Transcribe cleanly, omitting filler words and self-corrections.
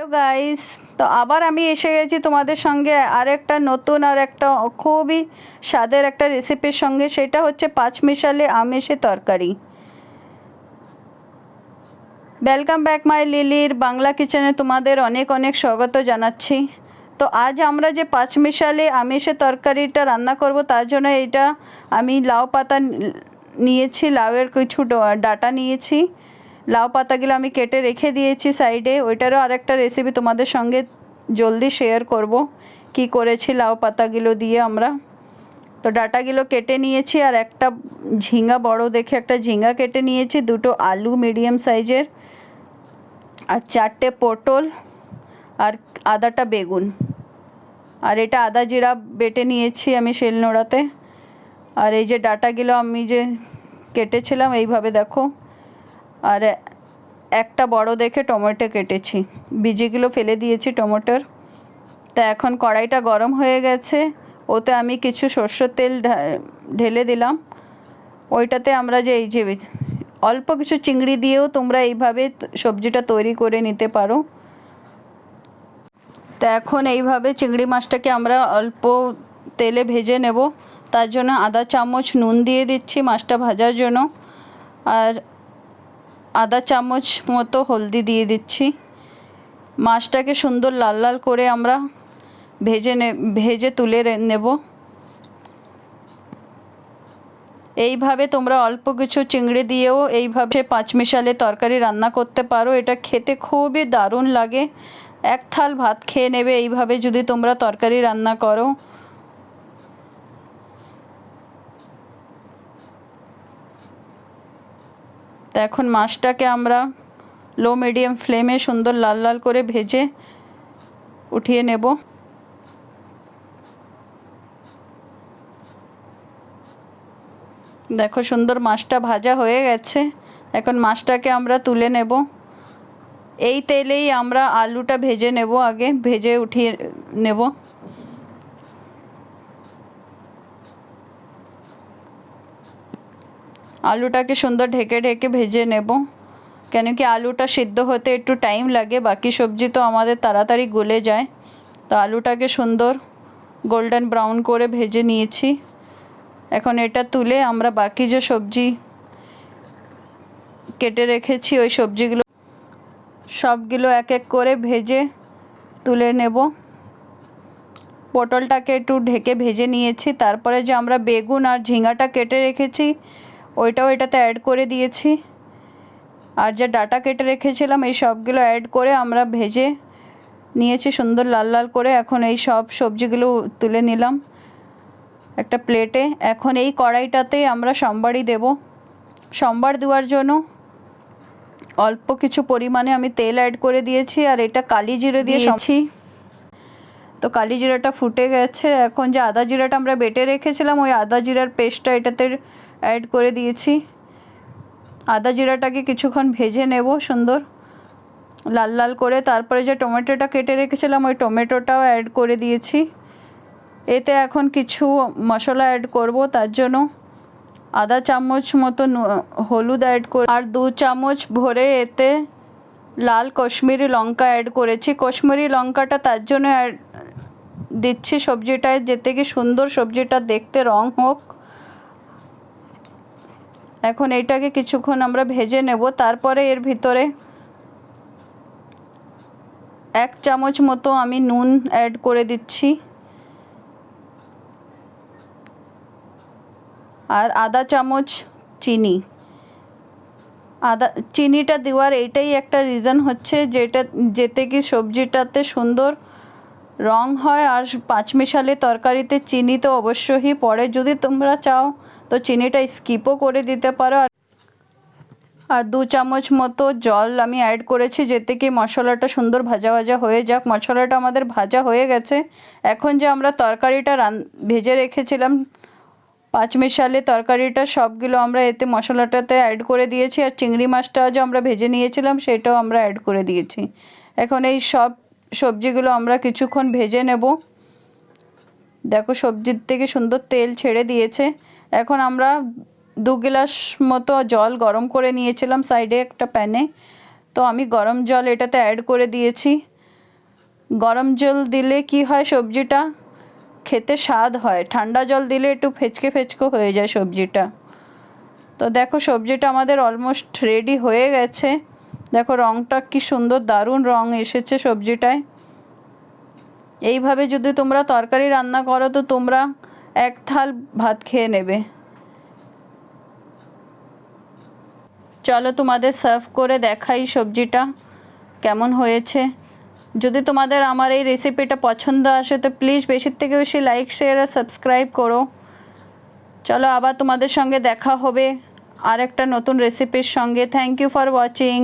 Hello guys, তো আবার আমি এসে গেছি তোমাদের সঙ্গে আরেকটা নতুন আর একটা খুবই স্বাদের একটা রেসিপির সঙ্গে। সেটা হচ্ছে পাঁচমিশালি আমিষের তরকারি। ওয়েলকাম ব্যাক মাই লিলির বাংলা কিচেনে তোমাদের অনেক অনেক স্বাগত জানাচ্ছি। তো আজ আমরা যে পাঁচমিশালি আমিষের তরকারিটা রান্না করব, তার জন্য এইটা আমি লাউ পাতা নিয়েছি, লাউয়ের কিছু ডাটা নিয়েছি। লাউ পাতাগুলো আমি কেটে রেখে দিয়েছি সাইডে। ওইটারও আরেকটা রেসিপি তোমাদের সঙ্গে জলদি শেয়ার করব, কি করেছি লাউ পাতাগুলো দিয়ে আমরা। তো ডাটাগুলো কেটে নিয়েছি, আর একটা ঝিঙা, বড় দেখে একটা ঝিঙা কেটে নিয়েছি, দুটো আলু মিডিয়াম সাইজের, আর চারটে পটল, আর আদাটা বেগুন। আর এটা আদা জিরা বেটে নিয়েছি আমি শিলনোড়াতে। আর এই যে ডাটাগুলো আমি যে কেটেছিলাম এইভাবে দেখো। আর একটা বড় দেখে টমেটো কেটেছি, বীজগুলো ফেলে দিয়েছি টমেটোর। তা এখন কড়াইটা গরম হয়ে গেছে, ওতে আমি কিছু সরষের তেল ঢেলে দিলাম। ওইটাতে আমরা যে এই যে অল্প কিছু চিংড়ি দিয়েও তোমরা এইভাবে সবজিটা তৈরি করে নিতে পারো। তো এখন এইভাবে চিংড়ি মাছটাকে আমরা অল্প তেলে ভেজে নেব। তার জন্য আধা চামচ নুন দিয়ে দিচ্ছি মাছটা ভাজার জন্য, আর আধা চামচ মতো হলদি দিয়ে দিচ্ছি। মাছটাকে সুন্দর লাল লাল করে আমরা ভেজে তুলে নেব। এইভাবে তোমরা অল্প কিছু চিংড়ি দিয়েও এইভাবে পাঁচমিশালি তরকারি রান্না করতে পারো। এটা খেতে খুবই দারুণ লাগে, এক থাল ভাত খেয়ে নেবে এইভাবে যদি তোমরা তরকারি রান্না করো। তো এখন মাছটাকে আমরা লো মিডিয়াম ফ্লেমে সুন্দর লাল লাল করে ভেজে উঠিয়ে নেব। দেখো সুন্দর মাছটা ভাজা হয়ে গেছে। এখন মাছটাকে আমরা তুলে নেব। এই তেলেই আমরা আলুটা ভেজে নেব, আগে ভেজে উঠিয়ে নেব। আলুটাকে সুন্দর ঢেকে ঢেকে ভেজে নেব, কেন কি আলুটা সিদ্ধ হতে একটু টাইম লাগে, বাকি সবজি তো আমাদের তাড়াতাড়ি গলে যায়। তো আলুটাকে সুন্দর গোল্ডেন ব্রাউন করে ভেজে নিয়েছি। এখন এটা তুলে আমরা বাকি যে সবজি কেটে রেখেছি ওই সবজিগুলো সবগুলো এক এক করে ভেজে তুলে নেব। পটলটাকে একটু ঢেকে ভেজে নিয়েছি, তারপরে যে আমরা বেগুন আর ঝিঙাটা কেটে রেখেছি ওইটাও এটাতে অ্যাড করে দিয়েছি। আর যে ডাটা কেটে রেখেছিলাম এই সবগুলো অ্যাড করে আমরা ভেজে নিয়েছি সুন্দর লাল লাল করে। এখন এই সব সবজিগুলো তুলে নিলাম একটা প্লেটে। এখন এই কড়াইটাতে আমরা সম্বারই দেব। সম্বার দেওয়ার জন্য অল্প কিছু পরিমাণে আমি তেল অ্যাড করে দিয়েছি, আর এটা কালি জিরে দিয়েছি। তো কালি জিরাটা ফুটে গেছে। এখন যে আদা জিরাটা আমরা বেটে রেখেছিলাম ওই আদা জিরার পেস্টটা এটাতে অ্যাড করে দিয়েছি। আদা জিরাটাকে কিছুক্ষণ ভেজে নেব সুন্দর লাল লাল করে। তারপরে যে টমেটোটা কেটে রেখেছিলাম ওই টমেটোটাও অ্যাড করে দিয়েছি। এতে এখন কিছু মশলা অ্যাড করব, তার জন্য আধা চামচ মতো হলুদ অ্যাড করে, আর 2 চামচ ভরে এতে লাল কাশ্মীরি লঙ্কা অ্যাড করেছি। কাশ্মীরি লঙ্কাটা তার জন্য দিচ্ছি সবজিটায়, যেতে কি সুন্দর সবজিটা দেখতে রং হোক। এখন এইটাকে কিছুক্ষণ আমরা ভেজে নেব। তারপরে এর ভিতরে 1 চামচ মতো আমি নুন অ্যাড করে দিচ্ছি, আর আধা চামচ চিনি। চিনিটা দেওয়ার এইটাই একটা রিজন হচ্ছে যেতে কি সবজিটাতে সুন্দর রং হয়। আর পাঁচমিশালি তরকারিতে চিনি তো অবশ্যই পড়ে, যদি তোমরা চাও তো চিনিটা স্কিপও করে দিতে পারো। আর 2 চামচ মতো জল আমি অ্যাড করেছি, যেতে কি মশলাটা সুন্দর ভাজা ভাজা হয়ে যাক। মশলাটা আমাদের ভাজা হয়ে গেছে। এখন যে আমরা তরকারিটা ভেজে রেখেছিলাম পাঁচমিশালি তরকারিটা, সবগুলো আমরা এতে মশলাটাতে অ্যাড করে দিয়েছি। আর চিংড়ি মাছটা যে আমরা ভেজে নিয়েছিলাম সেটাও আমরা অ্যাড করে দিয়েছি। এখন এই সব সবজিগুলো আমরা কিছুক্ষণ ভেজে নেব। দেখো সবজির থেকে সুন্দর তেল ছেড়ে দিয়েছে। এখন আমরা 2 গ্লাস মতো জল গরম করে নিয়েছিলাম সাইডে একটা প্যানে, তো আমি গরম জল এটাতে অ্যাড করে দিয়েছি। গরম জল দিলে কি হয় সবজিটা খেতে স্বাদ হয়, ঠান্ডা জল দিলে একটু ফেচকে ফেচকে হয়ে যায় সবজিটা। তো দেখো সবজিটা আমাদের অলমোস্ট রেডি হয়ে গেছে। দেখো রঙটা কি সুন্দর, দারুণ রঙ এসেছে সবজিটায়। এইভাবে যদি তোমরা তরকারি রান্না করো তো তোমরা এক থাল ভাত খেয়ে নেবে। চলো তোমাদের সার্ভ করে দেখাই সবজিটা কেমন হয়েছে। যদি তোমাদের আমার এই রেসিপিটা পছন্দ আসে তো প্লিজ বেশির থেকে বেশি লাইক শেয়ার আর সাবস্ক্রাইব করো। চলো আবার তোমাদের সঙ্গে দেখা হবে আর একটা নতুন রেসিপির সঙ্গে। Thank you for watching.